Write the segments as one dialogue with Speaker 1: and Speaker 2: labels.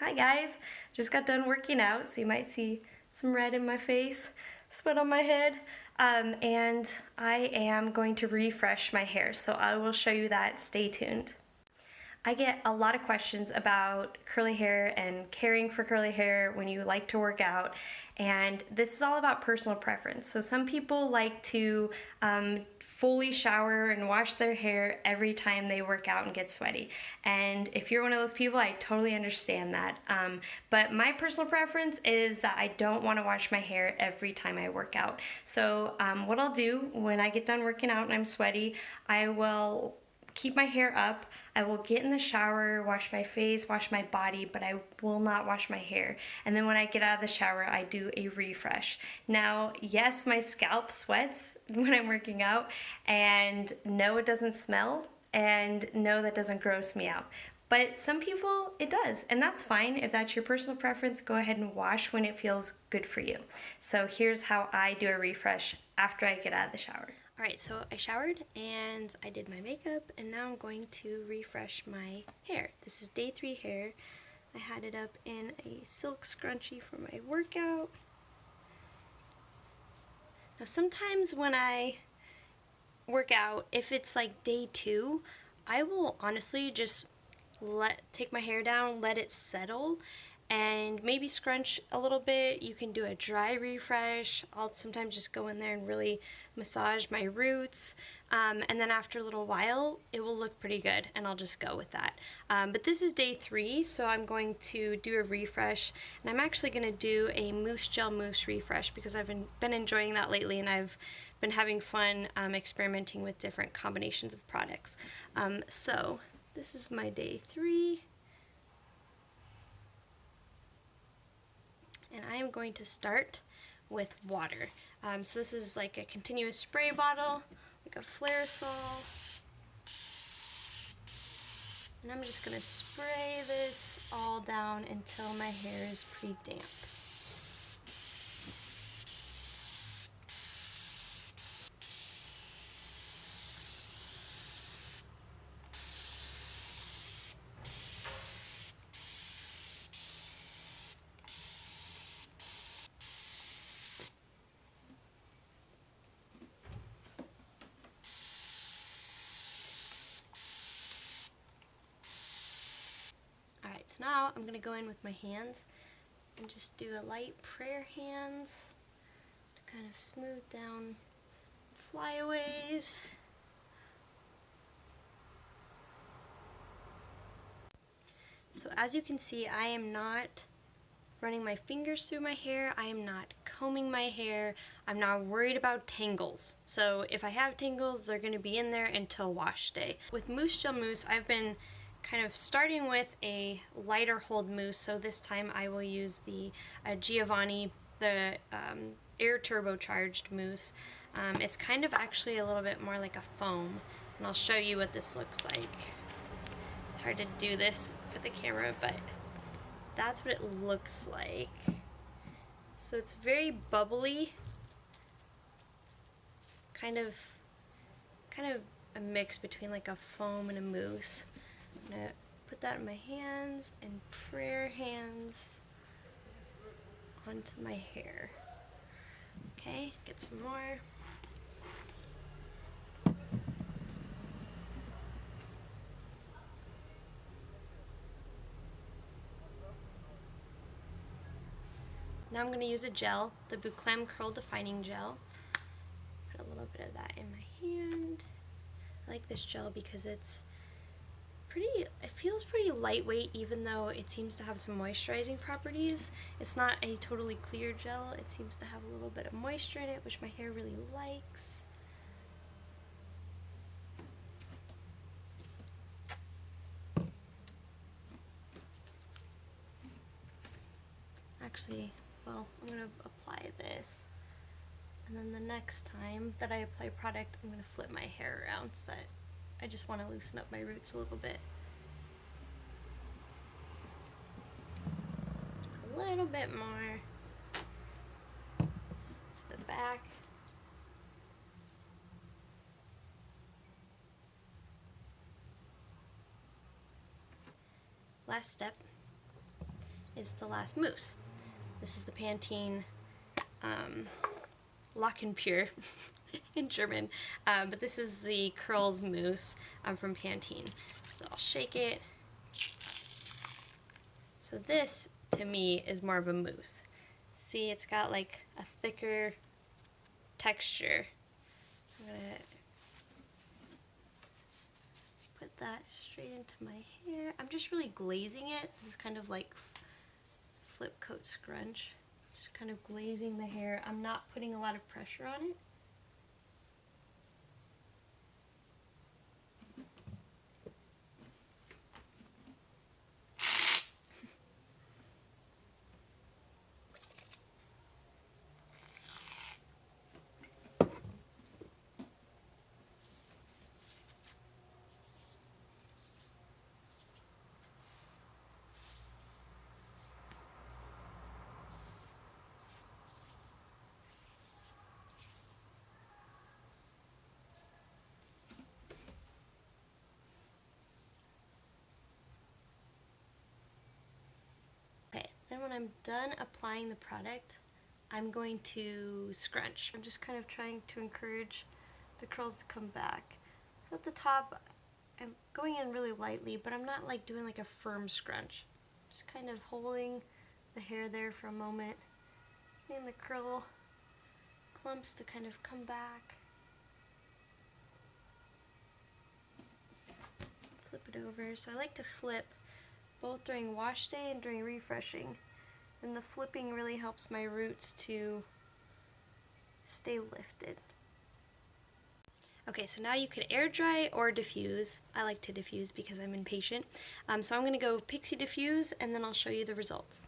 Speaker 1: Hi guys, just got done working out, so you might see some red in my face, sweat on my head, and I am going to refresh my hair, so I will show you that. Stay tuned. I get a lot of questions about curly hair and caring for curly hair when you like to work out, and this is all about personal preference. So some people like to fully shower and wash their hair every time they work out and get sweaty. And if you're one of those people, I totally understand that. But my personal preference is that I don't want to wash my hair every time I work out. So what I'll do when I get done working out and I'm sweaty, I will keep my hair up. I will get in the shower, wash my face, wash my body, but I will not wash my hair. And then when I get out of the shower, I do a refresh. Now, yes, my scalp sweats when I'm working out, and no, it doesn't smell, and no, that doesn't gross me out. But some people, it does, and that's fine. If that's your personal preference, go ahead and wash when it feels good for you. So here's how I do a refresh after I get out of the shower. Alright, so I showered and I did my makeup, and now I'm going to refresh my hair. This is day 3 hair. I had it up in a silk scrunchie for my workout. Now sometimes when I work out, if it's like day 2, I will honestly just take my hair down, let it settle, and maybe scrunch a little bit. You can do a dry refresh. I'll sometimes just go in there and really massage my roots, and then after a little while it will look pretty good, and I'll just go with that. But this is day 3, so I'm going to do a refresh, and I'm actually going to do a Mousse Gel Mousse refresh because I've been enjoying that lately, and I've been having fun experimenting with different combinations of products. So this is my day 3. And I am going to start with water. So this is like a continuous spray bottle, like a Flairosol. And I'm just going to spray this all down until my hair is pretty damp. Alright, so now I'm going to go in with my hands and just do a light prayer hands to kind of smooth down flyaways. So as you can see, I am not running my fingers through my hair, I am not combing my hair, I'm not worried about tangles. So if I have tangles, they're going to be in there until wash day. With Mousse Gel Mousse, I've been kind of starting with a lighter hold mousse, so this time I will use the Giovanni, the air turbocharged mousse. It's kind of actually a little bit more like a foam, and I'll show you what this looks like. It's hard to do this for the camera, but that's what it looks like. So it's very bubbly, kind of a mix between like a foam and a mousse. I'm gonna put that in my hands and prayer hands onto my hair. Okay, get some more. Now I'm going to use a gel, the Boucleme Defining Gel. Put a little bit of that in my hand. I like this gel because it feels pretty lightweight, even though it seems to have some moisturizing properties. It's not a totally clear gel. It seems to have a little bit of moisture in it, which my hair really likes. Actually, well, I'm going to apply this, and then the next time that I apply product, I'm going to flip my hair around so that I just want to loosen up my roots a little bit. A little bit more to the back. Last step is the last mousse. This is the Pantene Lock and Pure in German, but this is the Curls Mousse from Pantene. So I'll shake it. So this, to me, is more of a mousse. See, it's got like a thicker texture. I'm gonna put that straight into my hair. I'm just really glazing it. This is kind of like flip coat scrunch. Just kind of glazing the hair. I'm not putting a lot of pressure on it. Okay, then when I'm done applying the product, I'm going to scrunch. I'm just kind of trying to encourage the curls to come back. So at the top, I'm going in really lightly, but I'm not like doing like a firm scrunch. Just kind of holding the hair there for a moment, getting the curl clumps to kind of come back. Flip it over. So I like to flip both during wash day and during refreshing. And the flipping really helps my roots to stay lifted. Okay, so now you could air dry or diffuse. I like to diffuse because I'm impatient. So I'm gonna go pixie diffuse and then I'll show you the results.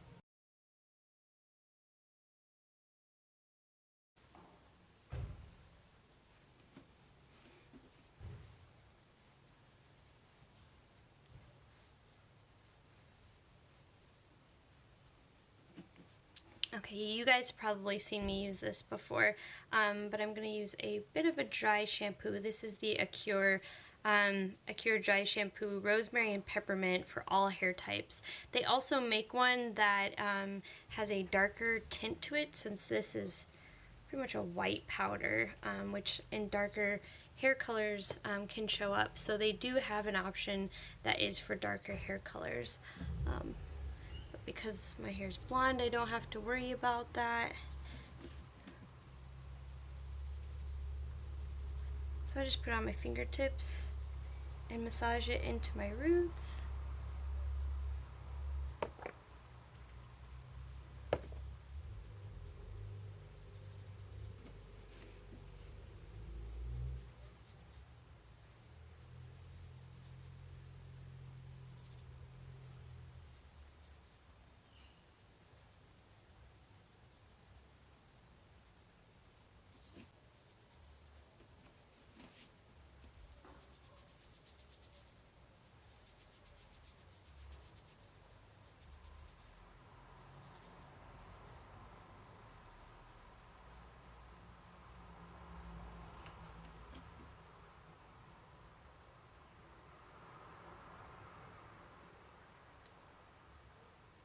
Speaker 1: Okay, you guys probably seen me use this before, but I'm going to use a bit of a dry shampoo. This is the Acure Dry Shampoo, Rosemary and Peppermint for all hair types. They also make one that has a darker tint to it, since this is pretty much a white powder, which in darker hair colors can show up. So they do have an option that is for darker hair colors. Because my hair's blonde, I don't have to worry about that. So I just put it on my fingertips and massage it into my roots.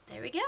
Speaker 1: There we go.